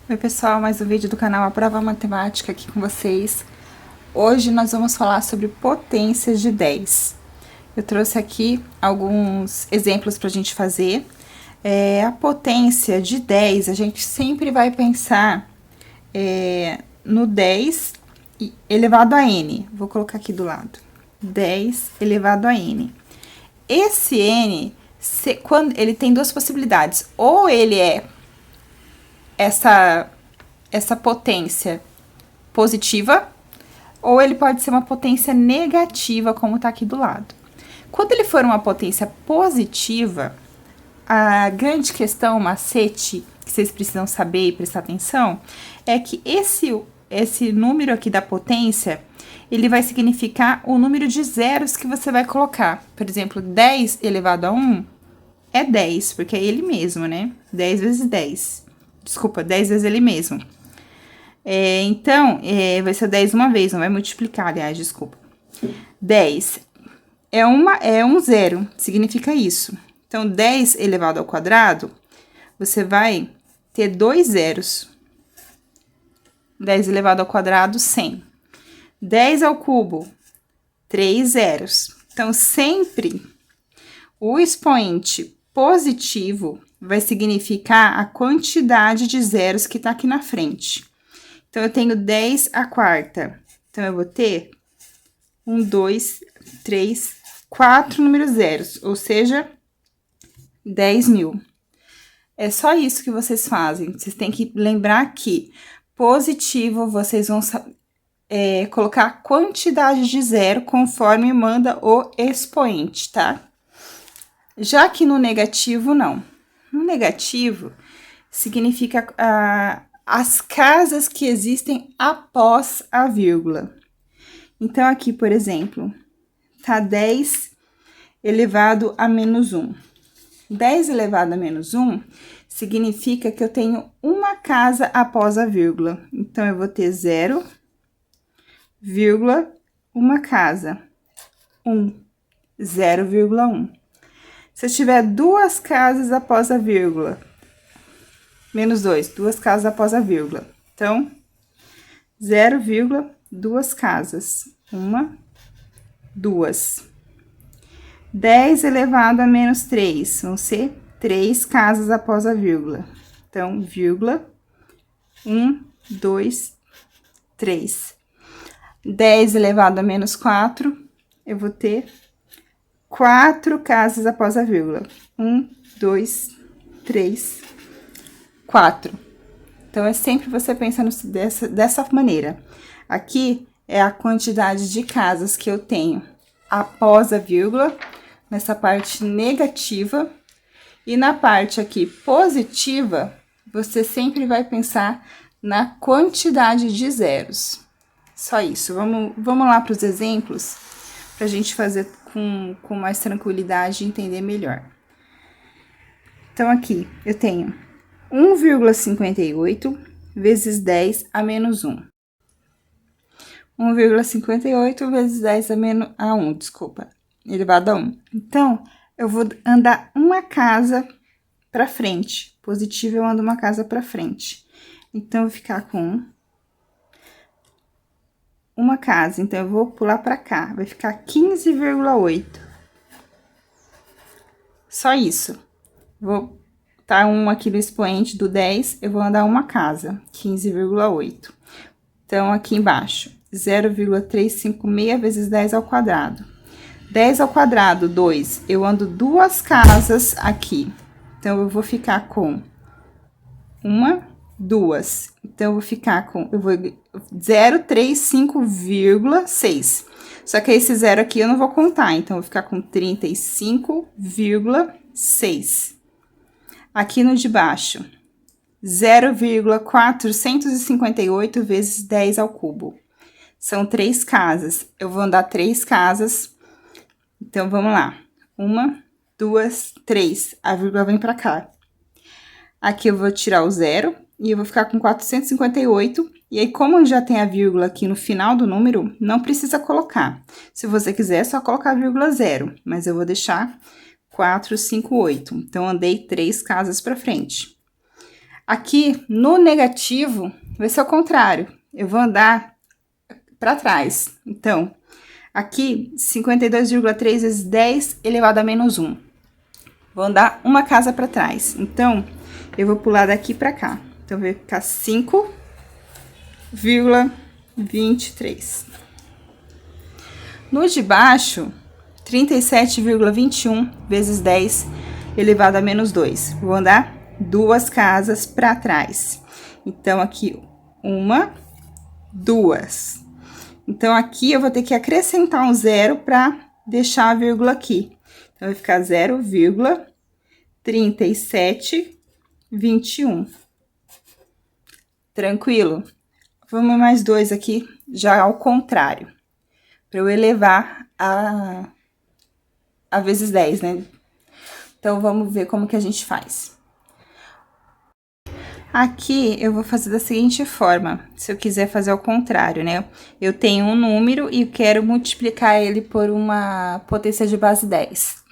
Oi pessoal, mais um vídeo do canal A Prova Matemática aqui com vocês. Hoje nós vamos falar sobre potências de 10. Eu trouxe aqui alguns exemplos para a gente fazer. A potência de 10, a gente sempre vai pensar no 10 elevado a n. Vou colocar aqui do lado. 10 elevado a n. Esse n, quando ele tem duas possibilidades. Ou ele é essa potência positiva, ou ele pode ser uma potência negativa, como tá aqui do lado. Quando ele for uma potência positiva, a grande questão, o macete, que vocês precisam saber e prestar atenção, é que esse número aqui da potência, ele vai significar o número de zeros que você vai colocar. Por exemplo, 10 elevado a 1 é 10, porque é ele mesmo, né? 10 vezes 10. Desculpa, 10 vezes ele mesmo. Então, vai ser 10 uma vez, não vai multiplicar, aliás, desculpa. 10 é um zero, significa isso. Então, 10 elevado ao quadrado, você vai ter dois zeros. 10 elevado ao quadrado, 100. 10 ao cubo, 3 zeros. Então, sempre o expoente positivo vai significar a quantidade de zeros que tá aqui na frente. Então, eu tenho 10 à quarta. Então, eu vou ter 1, 2, 3, 4 números zeros, ou seja, 10.000. É só isso que vocês fazem. Vocês têm que lembrar que positivo, vocês vão colocar a quantidade de zero conforme manda o expoente, tá? Já que no negativo, não. No negativo, significa as casas que existem após a vírgula. Então, aqui, por exemplo, tá 10 elevado a menos 1. 10 elevado a menos 1 significa que eu tenho uma casa após a vírgula. Então, eu vou ter 0, vírgula, uma casa. 1, 0,1. Se eu tiver duas casas após a vírgula, menos 2, duas casas após a vírgula. Então, 0, duas casas. 1, 2. 10 elevado a menos 3, vão ser 3 casas após a vírgula. Então, vírgula, 1, 2, 3. 10 elevado a menos 4, eu vou ter 4 casas após a vírgula. 1, 2, 3, 4. Então, é sempre você pensando dessa maneira. Aqui é a quantidade de casas que eu tenho após a vírgula, nessa parte negativa. E na parte aqui positiva, você sempre vai pensar na quantidade de zeros. Só isso. Vamos lá para os exemplos, para a gente fazer com mais tranquilidade e entender melhor. Então, aqui eu tenho 1,58 vezes 10 a menos 1. 1,58 vezes 10 a 1, desculpa, elevado a 1. Então, eu vou andar uma casa para frente. Positivo, eu ando uma casa para frente. Então, eu vou ficar com uma casa. Então, eu vou pular para cá. Vai ficar 15,8. Só isso. Vou tá 1 aqui no expoente do 10, eu vou andar uma casa, 15,8. Então, aqui embaixo, 0,356 vezes 10 ao quadrado. 10 ao quadrado, 2, eu ando duas casas aqui. Então, eu vou ficar com 1, 2. Então, eu vou ficar com 035,6. Só que esse zero aqui eu não vou contar, então, eu vou ficar com 35,6. Aqui no de baixo, 0,458 vezes 10 ao cubo. São 3 casas. Eu vou andar 3 casas. Então, vamos lá. 1, 2, 3. A vírgula vem pra cá. Aqui eu vou tirar o zero e eu vou ficar com 458. E aí, como já tem a vírgula aqui no final do número, não precisa colocar. Se você quiser, é só colocar a vírgula 0. Mas eu vou deixar 458. Então, andei 3 casas para frente. Aqui, no negativo, vai ser o contrário. Eu vou andar para trás. Então, aqui, 52,3 vezes 10 elevado a menos 1. Vou andar uma casa para trás. Então, eu vou pular daqui para cá. Então, vai ficar 5,23. No de baixo, 37,21 vezes 10 elevado a menos 2. Vou andar duas casas para trás. Então, aqui, 1, 2. Então, aqui eu vou ter que acrescentar um zero para deixar a vírgula aqui. Então, vai ficar 0,3721. Tranquilo? Vamos mais dois aqui, já ao contrário. Para eu elevar a vezes 10, né? Então, vamos ver como que a gente faz. Aqui, eu vou fazer da seguinte forma, se eu quiser fazer ao contrário, né? Eu tenho um número e quero multiplicar ele por uma potência de base 10.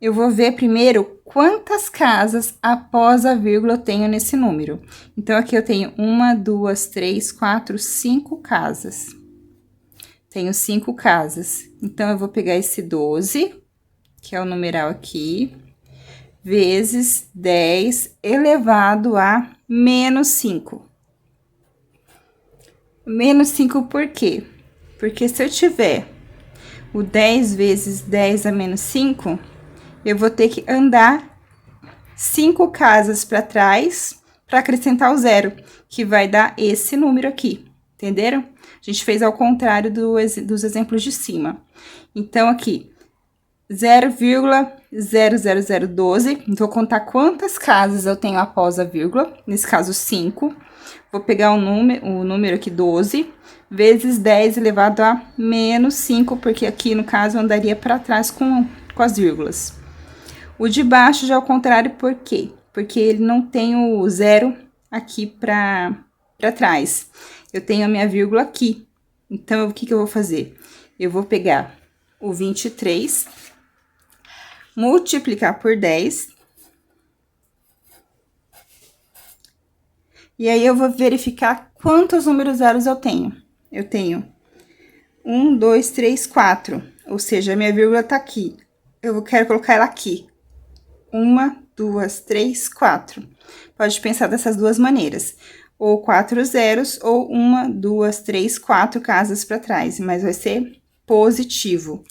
Eu vou ver primeiro quantas casas após a vírgula eu tenho nesse número. Então, aqui eu tenho 1, 2, 3, 4, 5 casas. Tenho 5 casas. Então, eu vou pegar esse 12, que é o numeral aqui, vezes 10 elevado a menos 5. Menos 5 por quê? Porque se eu tiver o 10 vezes 10 a menos 5, eu vou ter que andar 5 casas para trás para acrescentar o zero, que vai dar esse número aqui, entenderam? A gente fez ao contrário dos exemplos de cima. Então, aqui, 0,00012, vou contar quantas casas eu tenho após a vírgula, nesse caso 5, vou pegar o número aqui 12, vezes 10 elevado a menos 5, porque aqui no caso eu andaria para trás com as vírgulas. O de baixo já é o contrário, por quê? Porque ele não tem o zero aqui para trás, eu tenho a minha vírgula aqui. Então, o que eu vou fazer? Eu vou pegar o 23, multiplicar por 10. E aí, eu vou verificar quantos números zeros eu tenho. Eu tenho 1, 2, 3, 4. Ou seja, a minha vírgula tá aqui. Eu quero colocar ela aqui. 1, 2, 3, 4. Pode pensar dessas duas maneiras. Ou 4 zeros, ou 1, 2, 3, 4 casas para trás. Mas vai ser positivo.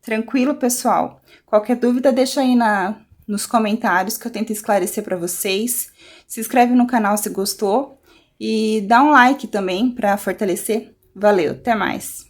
Tranquilo, pessoal? Qualquer dúvida, deixa aí nos comentários que eu tento esclarecer para vocês. Se inscreve no canal se gostou e dá um like também para fortalecer. Valeu, até mais!